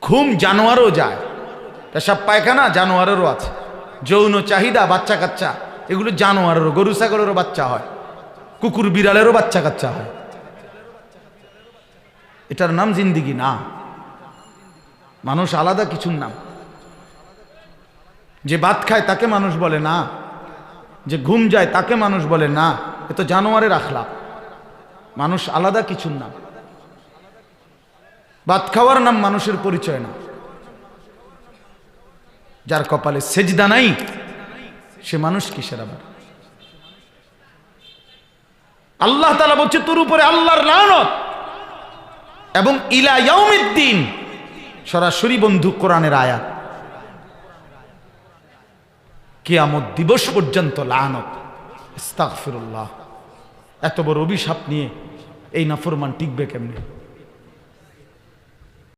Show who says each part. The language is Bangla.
Speaker 1: ঘুম জানোয়ারও যায়, পেশাব পায়খানা জানোয়ারেরও আছে, যৌন চাহিদা বাচ্চা কাচ্চা এগুলো জানোয়ারেরও, গরু ছাগলেরও বাচ্চা হয়, কুকুর বিড়ালেরও বাচ্চা কাচ্চা হয়। এটার নাম জিন্দিগি না, মানুষ আলাদা কিছুর নাম। যে ভাত খায় তাকে মানুষ বলে না, যে ঘুম যায় তাকে মানুষ বলে না, এ তো জানোয়ারের আখলাক। মানুষ আলাদা কিছুর নাম। ভাত খাওয়ার নাম মানুষের পরিচয় না। যার কপালে সেজদা নাই সে মানুষ কিসের আবার? আল্লাহ তাআলা বলছে তোর উপরে আল্লাহর লানত এবং ইলা ইয়াউমিদ্দিন, সরাসরি বন্ধু কোরআনের আয়াত, কিয়ামত দিবস পর্যন্ত লানত। আস্তাগফিরুল্লাহ। এত বড় অভিশাপ নিয়ে এই নাফরমান টিকবে কেমনে?